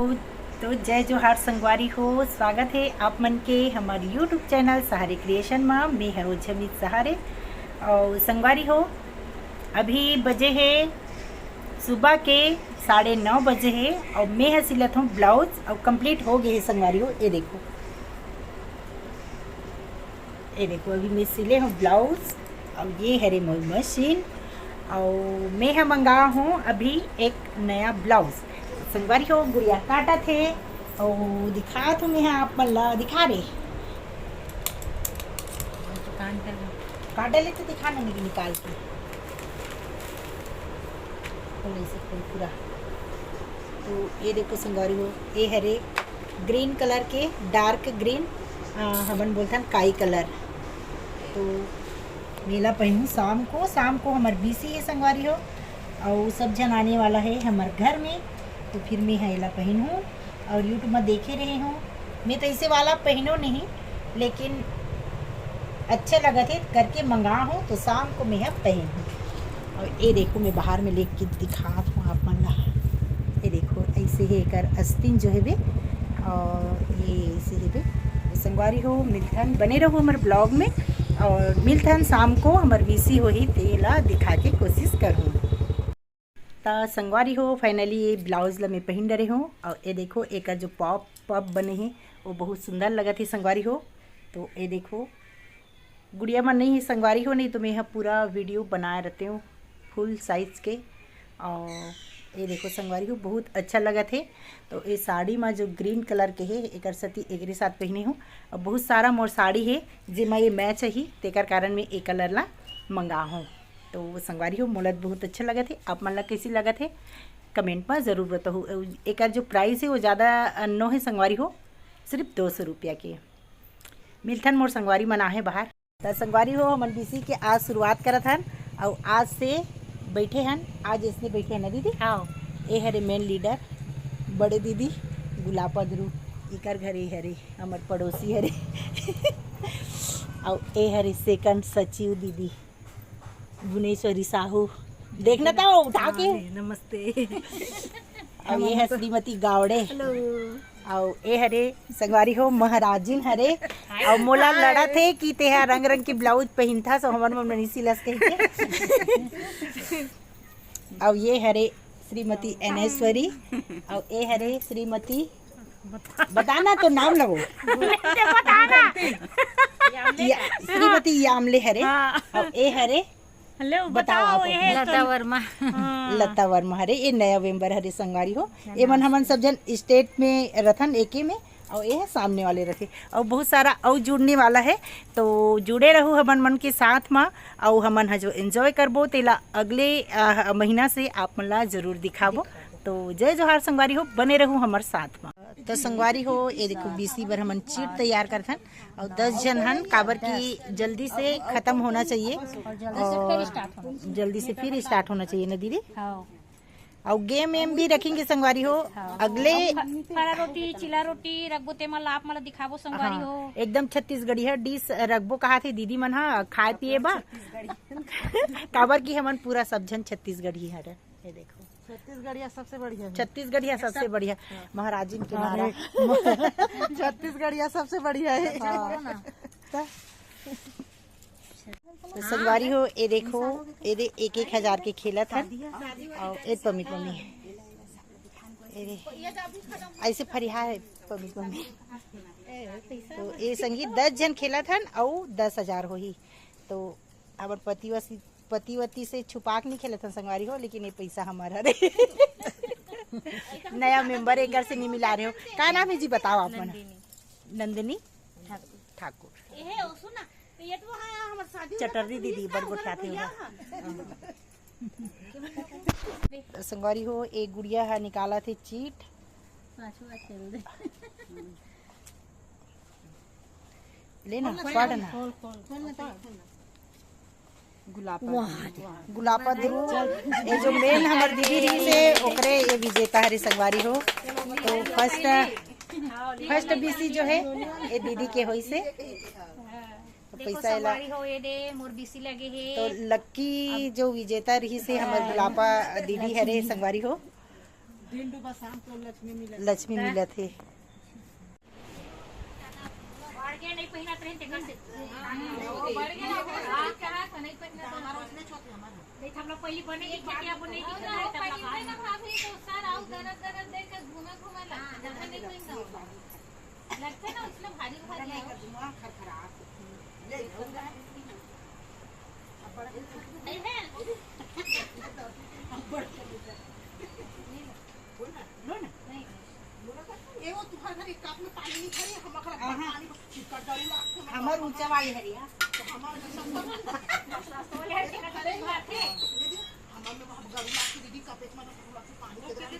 तो जय जोहार संगवारी हो। स्वागत है आप मन के हमारे यूट्यूब चैनल सहारे क्रिएशन में। मैं हरो जमीत सहारे और संगवारी हो अभी बजे है सुबह के 9:30 बजे है और मैं है सिलत हूँ ब्लाउज और कंप्लीट हो गए है संगवारी हो। ये देखो अभी मैं सिले हूँ ब्लाउज और ये है रे मोई मशीन और मैं है मंगा हूँ अभी एक नया ब्लाउज। संगवारी हो गुड़िया काटा थे और दिखा तो मैं आप मल्ला दिखा रहे काटा ले तो दिखा नहीं निकाल के पूरा। तो ये देखो संगवारी हो ये है रे ग्रीन कलर के डार्क ग्रीन हमन बोलते हैं काई कलर। तो मेला पहनूँ शाम को हमार बीसी है संगवारी हो और सब जन आने वाला है हमारे घर में। तो फिर मैं हेला पहनूँ और यूट्यूब में देखे रहे हूँ। मैं तो ऐसे वाला पहनो नहीं लेकिन अच्छे लगा थे करके मंगा हूँ तो शाम को मैं पहनूँ। और ये देखो मैं बाहर में लेके दिखा हूँ आप मन ला। ये देखो ऐसे ही एक अस्तीन जो है वे और ये ऐसे है वे। संगवारी हो मिलथन बने रहो हमारे ब्लॉग में और मिलथन शाम को हमारे बीसी हो ही तेला दिखा के कोशिश करूँ। तो संगवारी हो फाइनली ये ब्लाउज ला मैं पहन रहे हूँ और ये देखो एक जो पॉप बने हैं वो बहुत सुंदर लगा थी संगवारी हो। तो ये देखो गुड़िया मन नहीं है संगवारी हो, नहीं तो मैं यहाँ पूरा वीडियो बनाए रहते हूँ फुल साइज के। और ये देखो संगवारी हो बहुत अच्छा लगा थे। तो ये साड़ी में जो ग्रीन कलर के है एक सती एक साथ पहने हूँ और बहुत सारा मोर साड़ी है जिसमें ये मैच ही तेकर कारण मैं एक कलर ला मंगा हूँ। तो संगवारी हो मोलत बहुत अच्छा लगा थे। आप मन ला कैसी लगा थे कमेंट में ज़रूर बताओ। एक जो प्राइस है वो ज़्यादा नो है संगवारी हो, सिर्फ 200 रुपया के मिलथन मोर संगवारी मना है बाहर। तो संगवारी हो हमन बीसी के आज शुरुआत करत हन और आज से बैठे हन। आज इसने बैठे हैं ना दीदी। हाँ ये हरे मेन लीडर बड़े दीदी गुलापा ध्रुव इकर घरे हरे हमार पड़ोसी हरे और ये हरे सेकंड सचिव दीदी भुवनेश्वरी साहू देखना था उठा के नमस्ते। और ये है श्रीमती गावड़े और ये हरे संगवारी हो महाराजिन हरे और मोला लड़ा थे कि तेहा रंग रंग के ब्लाउज पहन था सो हमार मम्मी सिलस कह के। और ये हरे श्रीमती एनेश्वरी और ये हरे श्रीमती बताना तो नाम लगो श्रीमती यामले हरे और ये हरे बताओ आप लता वर्मा हरे ये नया मेंबर हरे संगवारी हो। ये मन हमन सब जन स्टेट में रथन एके में और ये है सामने वाले रथे और बहुत सारा और जुड़ने वाला है। तो जुड़े रहो हमन मन के साथ में और हमन ह जो एंजॉय करबो तेला अगले महीना से आप मन ला जरूर दिखाबो। तो जय जोहार संगवारी हो बने रहूँ हमारे साथ में। तो संगवारी हो ये देखो बीसी बार हमन चीट तैयार करथन और 10 जन हन काबर की जल्दी से खत्म होना चाहिए और जल्दी से फिर स्टार्ट होना चाहिए ना दीदी। और गेम एम भी रखेंगे संगवारी हो अगले फरा रोटी चिला रोटी रखबो ते मला आप मला दिखाबो संगवारी हो। एकदम छत्तीसगढ़ी है डिश रखबो कहा थे दीदी मन हा खाए पिए बा काबर की हमन पूरा सब जन छत्तीसगढ़ी है। ये देखो छत्तीसगढ़िया सबसे बढ़िया महाराजिन के मारा छत्तीसगढ़िया सबसे बढ़िया है। तो संगवारी हो ये देखो ये 1,000 के खेला था और एक पमित मम्मी ऐसे फरिया है पमित मम्मी। तो ये संगीत 10 जन खेला था और 10,000 हो ही। तो हमारे पतिवती से छुपा के नहीं खेला था संगवारी हो लेकिन ये पैसा हमारा रे नया मेंबर एक से नहीं मिला रहे हो। क्या नाम है जी बताओ आप मन। नंदिनी ठाकुर चटर्री दीदी बड़ गोठाते हो। संगवारी हो एक गुड़िया है निकाला थे चीट लेना पढ़ना गुलापा ध्रुव ये जो मेन हमार दीदी रही से ओकरे ये विजेता हरे संगवारी हो। तो फर्स्ट बीसी जो है ये दीदी के होई से पैसा हो ये दे मोर बीसी लगे है। तो लक्की जो विजेता रही से हमार गुलापा दीदी हरे संगवारी हो दिन डूबा शाम को लक्ष्मी मिले। लक्ष्मी मिला थे। बढ़ गया नहीं पहिना ट्रेन ते कर से बढ़ गया हां कहां का नहीं पहिना तो हमारा उसने छोट हमारा नहीं हम लोग पहली बने एक छोटी अपन नहीं दिख रहा है तब लगा ना भाभी तो सारा आउ दरद देख के घूमा घूमा लगता जब नहीं पहिना लगता है ना उसने भारी भारी है धुआं खरखरा ले जाऊंगा नहीं है लो ना नहीं ये वो तुम्हारे घर एक कप में पानी नहीं खड़ी हम अगर पानी चिपक डालूंगा हमार ऊंचा वाली हरिया तो हमारे सब तो ले के करे बात है हमारे में बहुत गर्मी लगती दीदी कपेट में पानी